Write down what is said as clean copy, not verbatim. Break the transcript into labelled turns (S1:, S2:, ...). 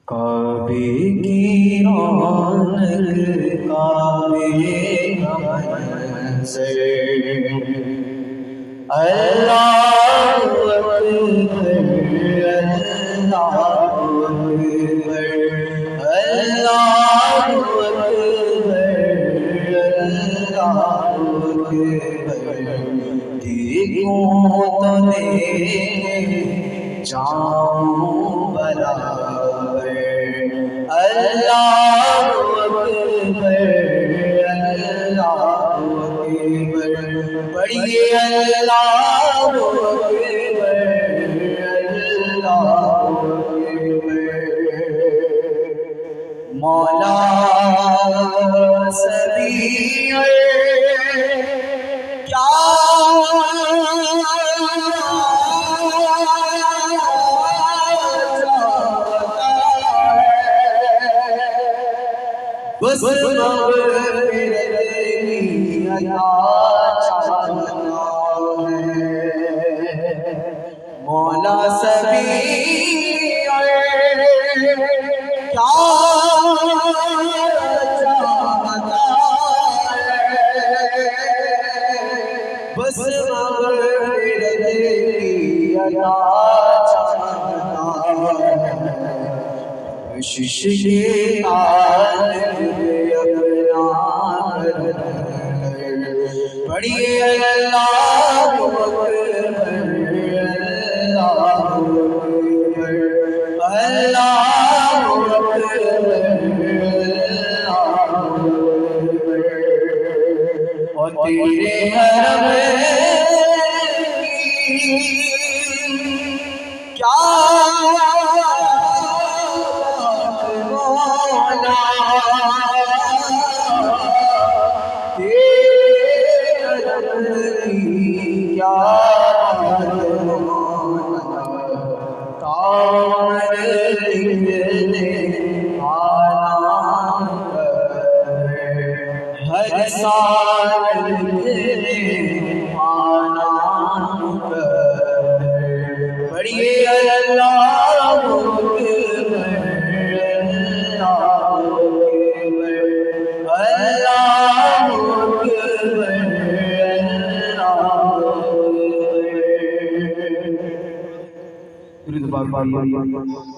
S1: کعبے کی رونق کعبے کا منظر اللہ اکبر اللہ اکبر اللہ اکبر دیکھوں تو دیکھ جاؤں برابر اللہ اکبر اللہ اکبر پڑھیے اللہ اکبر اللہ اکبر مولا سبیع کیا بس مغفرت کی عطا چاہتا ہے مولا سبیع کیا چاہتا ہے بس مغفرت کی عطا چاہتا ہے کشش کے عالم اپنا پڑھیے اللہ اکبر اللہ اکبر اللہ اکبر اور تیرے حرم کی کیا ہر سال پڑھیے اللہ اکبر اللہ اکبر اللہ اکبر